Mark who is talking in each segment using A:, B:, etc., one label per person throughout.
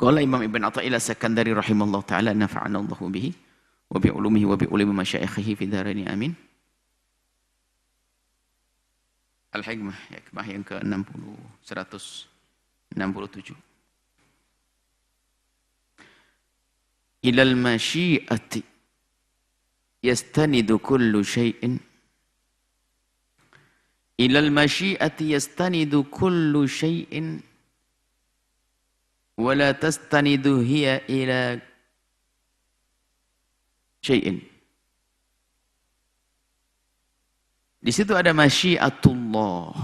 A: Qala Imam Ibn Athaillah As-Sakandari rahimallahu taala nafa'ana Allahu bihi wa bi ulumihi wa bi ulumi masyaikhihi fi daraini amin. Al-Hikmah, hikmah yang ke-60 167. Ilal masyiati yastanidu kullu syai'in. Ilal masyiati yastanidu kullu syai'in wa la tastanidu hiya ila syai'in. Di situ ada masyiatullah.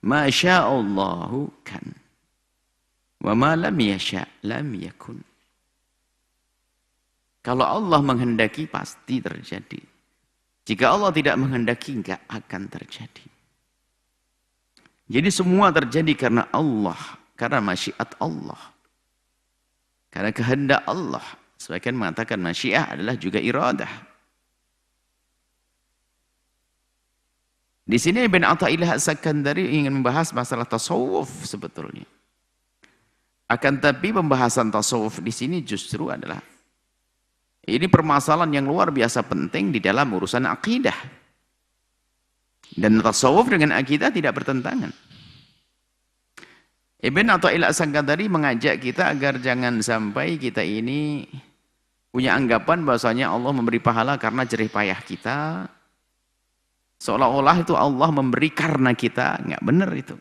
A: Ma sya'allahu kan. Wa ma lam yasha' lam yakun. Kalau Allah menghendaki pasti terjadi. Jika Allah tidak menghendaki enggak akan terjadi. Jadi semua terjadi karena Allah, karena masyiat Allah. Karena kehendak Allah. Sebagian mengatakan masyiah adalah juga iradah. Di sini Ibn Athaillah As-Sakandari ingin membahas masalah tasawuf sebetulnya. Akan tapi pembahasan tasawuf di sini justru adalah ini permasalahan yang luar biasa penting di dalam urusan akidah. Dan tasawuf dengan akidah tidak bertentangan. Ibn Athaillah As-Sakandari mengajak kita agar jangan sampai kita ini punya anggapan bahwasanya Allah memberi pahala karena jerih payah kita. Seolah-olah itu Allah memberi karena kita. Enggak benar itu.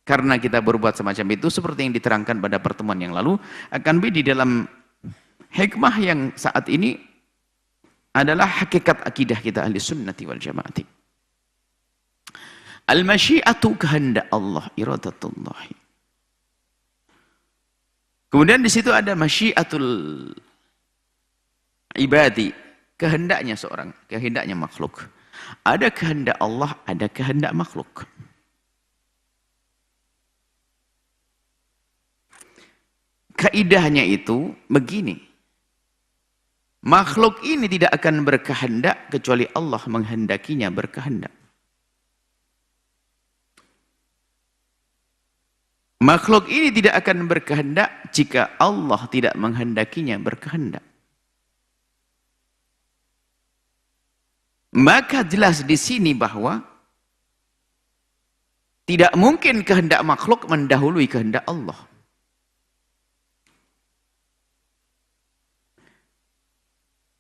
A: Karena kita berbuat semacam itu seperti yang diterangkan pada pertemuan yang lalu. Akan di dalam hikmah yang saat ini adalah hakikat akidah kita ahli sunnati wal jamaati. Al-masyiatu kehendak Allah, iradatullahi. Kemudian di situ ada masyiatul ibadi, kehendaknya seorang, kehendaknya makhluk. Ada kehendak Allah, ada kehendak makhluk. Kaidahnya itu begini. Makhluk ini tidak akan berkehendak kecuali Allah menghendakinya berkehendak. Makhluk ini tidak akan berkehendak jika Allah tidak menghendakinya berkehendak. Maka jelas di sini bahwa tidak mungkin kehendak makhluk mendahului kehendak Allah.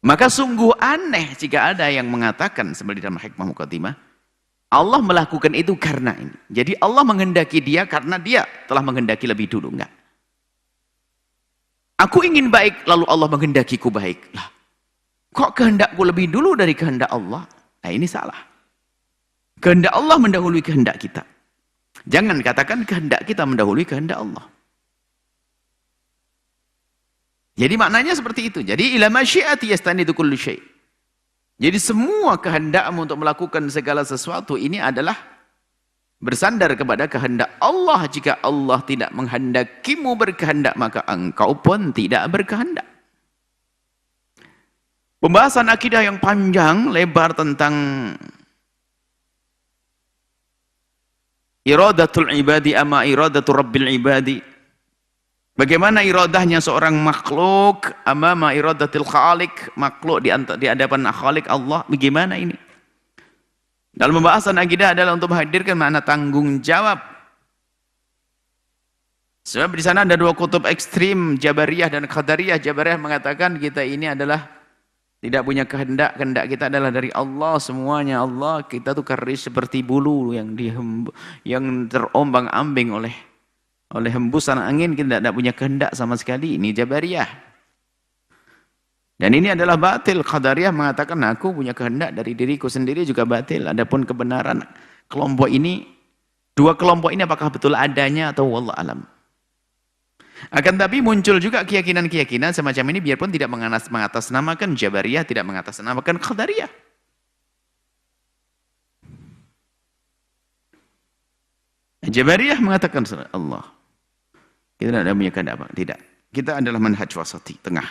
A: Maka sungguh aneh jika ada yang mengatakan seperti dalam hikmah muqaddimah, Allah melakukan itu karena ini. Jadi Allah menghendaki dia karena dia telah menghendaki lebih dulu. Enggak. Aku ingin baik lalu Allah menghendakiku baik. Lah, kok kehendakku lebih dulu dari kehendak Allah? Nah ini salah. Kehendak Allah mendahului kehendak kita. Jangan katakan kehendak kita mendahului kehendak Allah. Jadi maknanya seperti itu. Jadi ila masyiati yastanidu kullu syai'. Jadi semua kehendakmu untuk melakukan segala sesuatu ini adalah bersandar kepada kehendak Allah. Jika Allah tidak menghendakimu berkehendak, maka engkau pun tidak berkehendak. Pembahasan akidah yang panjang lebar tentang iradatul ibadi ama iradatul rabbil ibadi. Bagaimana iradahnya seorang makhluk amama iradatil khaliq, makhluk di hadapan khaliq Allah, bagaimana ini? Dalam pembahasan akidah adalah untuk menghadirkan makna tanggung jawab. Sebab di sana ada dua kutub ekstrim, Jabariyah dan Qadariyah. Jabariyah mengatakan kita ini adalah tidak punya kehendak, kehendak kita adalah dari Allah, semuanya Allah. Kita tuh keris seperti bulu yang terombang-ambing oleh hembusan angin, kita tidak punya kehendak sama sekali. Ini Jabariyah. Dan ini adalah batil. Qadariyah mengatakan aku punya kehendak dari diriku sendiri juga batil. Adapun kebenaran kelompok ini, dua kelompok ini apakah betul adanya atau wallah alam. Akan tapi muncul juga keyakinan-keyakinan semacam ini biarpun tidak mengatasnamakan Jabariyah, tidak mengatasnamakan Qadariyah. Jabariyah mengatakan Allah. Kita tidak ada punya kehendak apa? Tidak. Kita adalah manhaj wasati, tengah.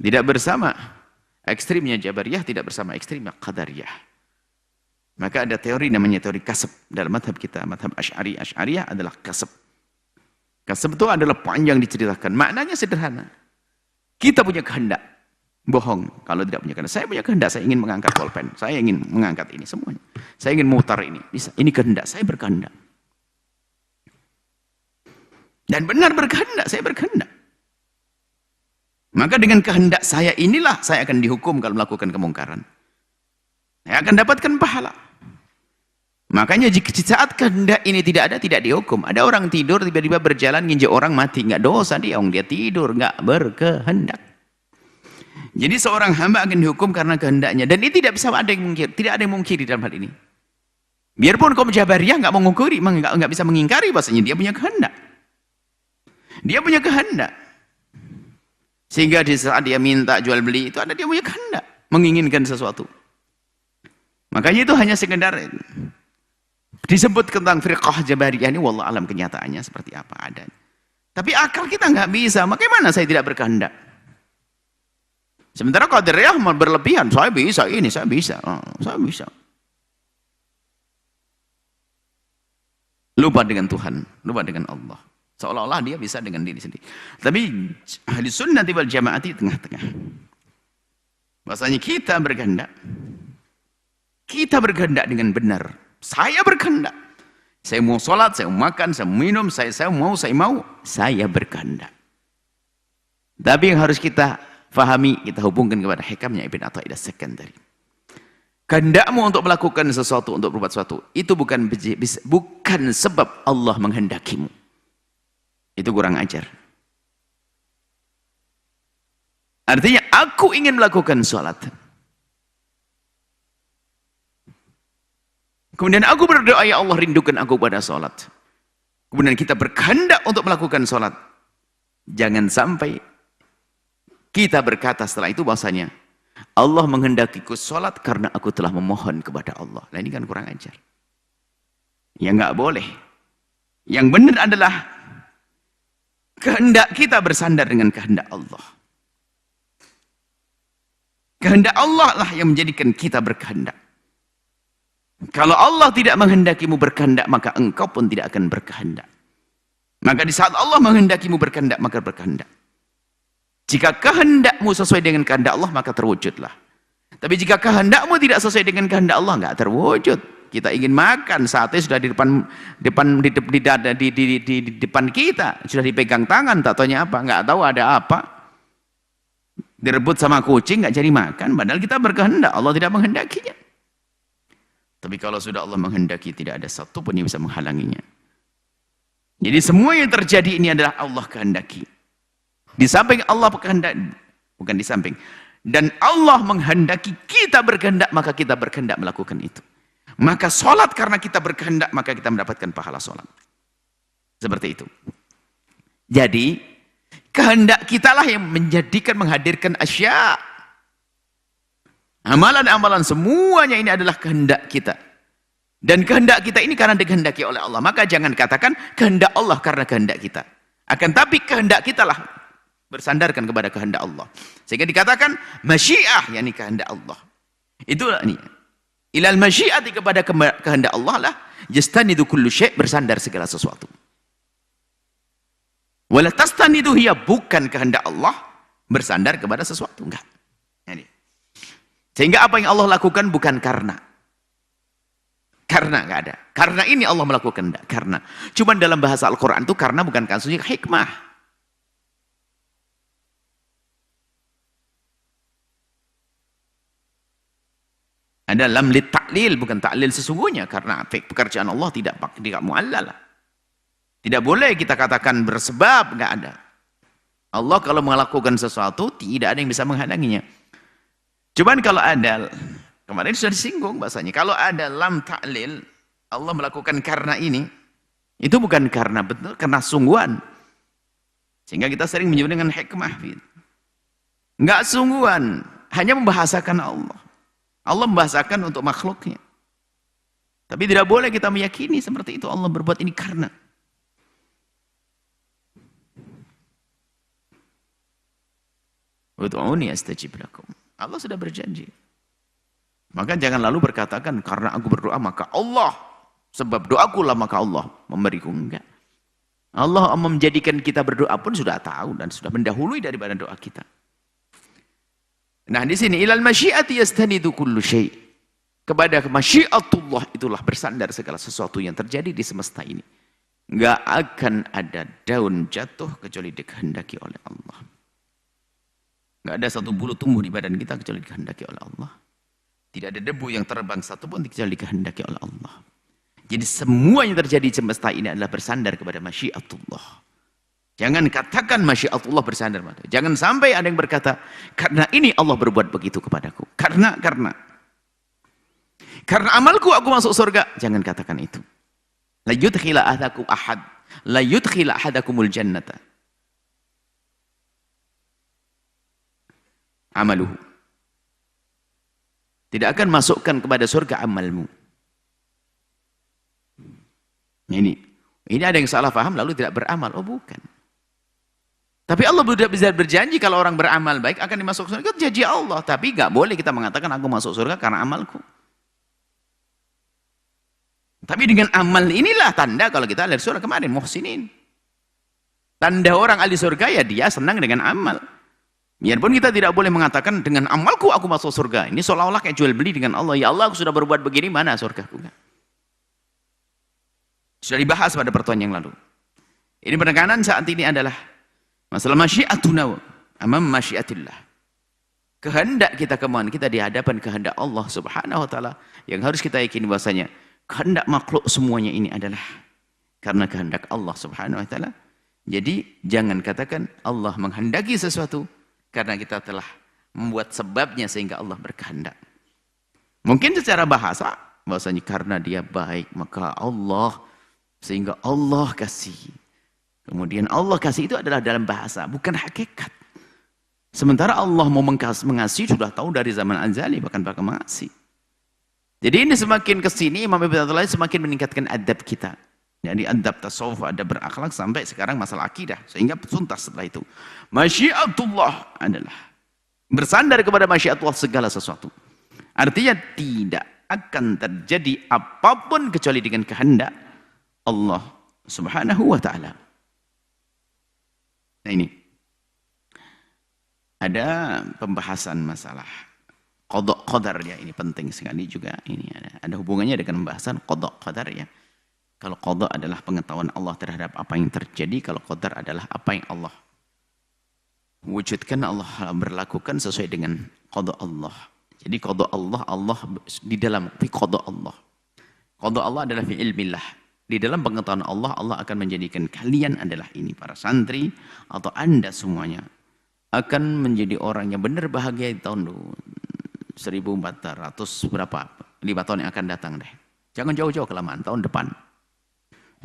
A: Tidak bersama ekstrimnya Jabariyah, tidak bersama ekstrimnya Qadariyah. Maka ada teori namanya teori kasab dalam madhab kita, madhab Asy'ari. Asy'ariyah adalah kasab. Kasab itu adalah panjang diceritakan. Maknanya sederhana. Kita punya kehendak. Bohong kalau tidak punya kehendak. Saya punya kehendak, saya ingin mengangkat pulpen. Saya ingin mengangkat ini semuanya. Saya ingin mutar ini. Bisa. Ini kehendak, saya berkehendak. Dan benar berkehendak, saya berkehendak. Maka dengan kehendak saya inilah saya akan dihukum kalau melakukan kemungkaran. Saya akan dapatkan pahala. Makanya jika saat kehendak ini tidak ada, tidak dihukum. Ada orang tidur tiba-tiba berjalan nginjek orang mati, nggak dosa dia, dia tidur, nggak berkehendak. Jadi seorang hamba akan dihukum karena kehendaknya, dan ini tidak bisa ada yang mungkir, tidak ada yang mungkiri dalam hal ini. Biarpun kaum Jabariyah nggak mengungkiri, nggak bisa mengingkari bahasanya dia punya kehendak. Dia punya kehendak. Sehingga di saat dia minta jual beli itu ada dia punya kehendak, menginginkan sesuatu. Makanya itu hanya sekedar disebut tentang firqah Jabariyah ini, wallah alam kenyataannya seperti apa adanya. Tapi akal kita nggak bisa. Bagaimana saya tidak berkehendak? Sementara Qadariyah berlebihan, saya bisa ini, saya bisa, saya bisa. Lupa dengan Tuhan, lupa dengan Allah. Seolah-olah dia bisa dengan diri sendiri. Tapi ahli sunnah wal jamaah di tengah-tengah. Bahasanya kita berkehendak. Kita berkehendak dengan benar. Saya berkehendak. Saya mau sholat, saya mau makan, saya mau minum, saya mau. Saya berkehendak. Tapi yang harus kita fahami, kita hubungkan kepada hikamnya Ibn Athaillah As-Sakandari. Kehendakmu untuk melakukan sesuatu, untuk berbuat sesuatu, itu bukan sebab Allah menghendakimu. Itu kurang ajar. Artinya, aku ingin melakukan sholat. Kemudian aku berdoa, ya Allah rindukan aku pada sholat. Kemudian kita berkehendak untuk melakukan sholat. Jangan sampai kita berkata setelah itu bahasanya, Allah menghendakiku sholat karena aku telah memohon kepada Allah. Nah ini kan kurang ajar. Ya nggak boleh. Yang benar adalah kehendak kita bersandar dengan kehendak Allah. Kehendak Allah lah yang menjadikan kita berkehendak. Kalau Allah tidak menghendakimu berkehendak, maka engkau pun tidak akan berkehendak. Maka di saat Allah menghendakimu berkehendak, maka berkehendak. Jika kehendakmu sesuai dengan kehendak Allah, maka terwujudlah. Tapi jika kehendakmu tidak sesuai dengan kehendak Allah, nggak terwujud. Kita ingin makan, sate sudah di depan kita, sudah dipegang tangan, tak taunya apa, nggak tahu ada apa. Direbut sama kucing, nggak jadi makan, padahal kita berkehendak, Allah tidak menghendakinya. Tapi kalau sudah Allah menghendaki, tidak ada satu pun yang bisa menghalanginya. Jadi semua yang terjadi ini adalah Allah kehendaki. Di samping Allah berkehendak, bukan di samping. Dan Allah menghendaki kita berkehendak, maka kita berkehendak melakukan itu. Maka sholat karena kita berkehendak, maka kita mendapatkan pahala sholat. Seperti itu. Jadi, kehendak kitalah yang menghadirkan asya. Amalan-amalan semuanya ini adalah kehendak kita. Dan kehendak kita ini karena dikehendaki oleh Allah. Maka jangan katakan kehendak Allah karena kehendak kita. Akan tapi kehendak kita lah bersandarkan kepada kehendak Allah. Sehingga dikatakan masyiah, yakni kehendak Allah. Itulah ini. Ilal masyiati, kepada kehendak Allah lah yastanidu kullu syai', bersandar segala sesuatu. Wala tastanidu hiya, bukan kehendak Allah bersandar kepada sesuatu, enggak. Ini. Sehingga apa yang Allah lakukan bukan karena enggak ada. Karena ini Allah melakukan, enggak karena. Cuman dalam bahasa Al-Qur'an itu karena bukan kasusnya hikmah. Ada lam lit ta'lil, bukan ta'lil sesungguhnya, karena pekerjaan Allah tidak mu'allal. Tidak boleh kita katakan bersebab, enggak ada. Allah kalau melakukan sesuatu tidak ada yang bisa menghalanginya. Cuman kalau ada, kemarin sudah disinggung bahasanya, kalau ada lam ta'lil, Allah melakukan karena ini, itu bukan karena betul, karena sungguhan. Sehingga kita sering menyebut dengan hikmah. Enggak sungguhan, hanya membahasakan Allah. Allah membahasakan untuk makhluknya. Tapi tidak boleh kita meyakini seperti itu, Allah berbuat ini karena. Ud'uni astajib lakum. Allah sudah berjanji. Maka jangan lalu berkatakan karena aku berdoa maka Allah, sebab doaku lah maka Allah memberiku. Enggak. Allah menjadikan kita berdoa pun sudah tahu dan sudah mendahului daripada doa kita. Nah di sini ilal masyiati yastanidu kullu syai'. Kepada masyiatullah itulah bersandar segala sesuatu yang terjadi di semesta ini. Enggak akan ada daun jatuh kecuali dikehendaki oleh Allah. Enggak ada satu bulu tumbuh di badan kita kecuali dikehendaki oleh Allah. Tidak ada debu yang terbang satupun kecuali dikehendaki oleh Allah. Jadi semua yang terjadi di semesta ini adalah bersandar kepada masyiatullah. Jangan katakan masyiatullah bersandar. Jangan sampai ada yang berkata, karena ini Allah berbuat begitu kepadaku. Karena amalku aku masuk surga. Jangan katakan itu. La yudkhila ahadakum ahad. La yudkhila ahadakumul jannata. Amaluhu. Tidak akan masukkan kepada surga amalmu. Ini ada yang salah paham lalu tidak beramal. Oh bukan. Tapi Allah sudah bisa berjanji kalau orang beramal baik akan dimasuk surga. Itu janji Allah. Tapi nggak boleh kita mengatakan aku masuk surga karena amalku. Tapi dengan amal inilah tanda kalau kita ahli surga kemarin muhsinin. Tanda orang ahli surga ya dia senang dengan amal. Biarpun kita tidak boleh mengatakan dengan amalku aku masuk surga. Ini seolah-olah kayak jual beli dengan Allah. Ya Allah aku sudah berbuat begini, mana surgaku? Sudah dibahas pada pertemuan yang lalu. Ini penekanan saat ini adalah masalah masyiatuna amam masyiatillah. Kehendak kita, kemauan kita di hadapan kehendak Allah Subhanahu wa taala yang harus kita yakini bahwasanya kehendak makhluk semuanya ini adalah karena kehendak Allah Subhanahu wa taala. Jadi jangan katakan Allah menghendaki sesuatu karena kita telah membuat sebabnya sehingga Allah berkehendak. Mungkin secara bahasa bahwasanya karena dia baik maka Allah, sehingga Allah kasih. Kemudian Allah kasih itu adalah dalam bahasa, bukan hakikat. Sementara Allah mau mengasihi sudah tahu dari zaman azali, bahkan mengasihi. Jadi ini semakin kesini Imam Ibn Athaillah semakin meningkatkan adab kita. Jadi adab tasawuf, adab berakhlak sampai sekarang masalah akidah. Sehingga tuntas setelah itu. Masyiatullah adalah bersandar kepada masyiatullah segala sesuatu. Artinya tidak akan terjadi apapun kecuali dengan kehendak Allah Subhanahu wa ta'ala. Nah ini ada pembahasan masalah qada qadar ya, ini penting sekali juga. Ini ada hubungannya dengan pembahasan qada qadar ya. Kalau qada adalah pengetahuan Allah terhadap apa yang terjadi, kalau qadar adalah apa yang Allah wujudkan, Allah berlakukan sesuai dengan qada Allah. Jadi qada Allah, Allah di dalam qada Allah. Qada Allah adalah fi ilmillah. Di dalam pengetahuan Allah, Allah akan menjadikan kalian adalah ini para santri atau anda semuanya akan menjadi orang yang benar bahagia di tahun 1400 berapa 5 tahun yang akan datang deh. Jangan jauh-jauh kelamaan, tahun depan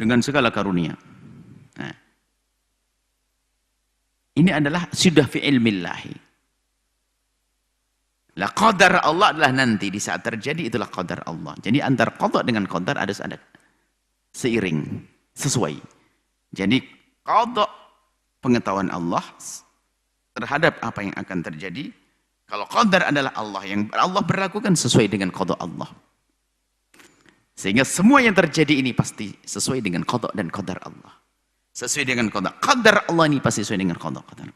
A: dengan segala karunia. Nah, ini adalah sudah fi ilmillahi. Lah qadar Allah adalah nanti di saat terjadi itulah qadar Allah. Jadi antara qada dengan qadar ada seiring, sesuai. Jadi qada pengetahuan Allah terhadap apa yang akan terjadi. Kalau qadar adalah Allah yang Allah berlakukan sesuai dengan qada Allah. Sehingga semua yang terjadi ini pasti sesuai dengan qada dan qadar Allah. Sesuai dengan qada. Qadar Allah ini pasti sesuai dengan qada qadar.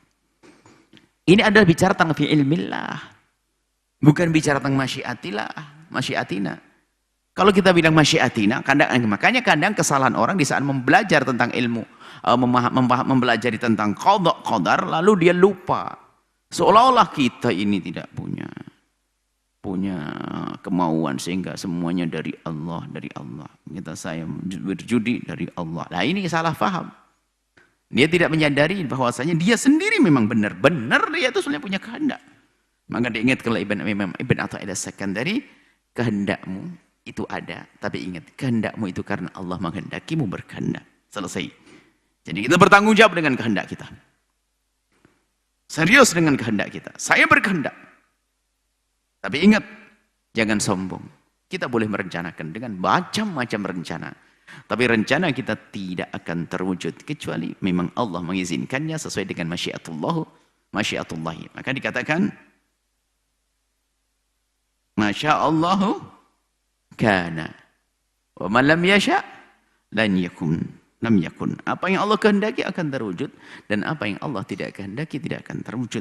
A: Ini adalah bicara tentang fi ilmillah. Bukan bicara tentang masyiatina. Kalau kita bilang masyiatina, makanya kadang kesalahan orang di saat belajar tentang ilmu, mempelajari tentang qada qadar, lalu dia lupa. Seolah-olah kita ini tidak punya kemauan sehingga semuanya dari Allah. Saya berjudi dari Allah. Nah ini salah paham. Dia tidak menyadari bahwasanya dia sendiri memang benar-benar dia itu sebenarnya punya kehendak. Maka diingat kalau Ibn Athaillah Sekandari, kehendakmu itu ada, tapi ingat kehendakmu itu karena Allah menghendakimu berkehendak. Selesai. Jadi kita bertanggung jawab dengan kehendak kita. Serius dengan kehendak kita. Saya berkehendak. Tapi ingat, jangan sombong. Kita boleh merencanakan dengan macam-macam rencana. Tapi rencana kita tidak akan terwujud kecuali memang Allah mengizinkannya sesuai dengan masyiatullahi. Maka dikatakan Masya Allahu kana. Wa man lam yasha lan yakun. Lam yakun. Apa yang Allah kehendaki akan terwujud dan apa yang Allah tidak kehendaki tidak akan terwujud.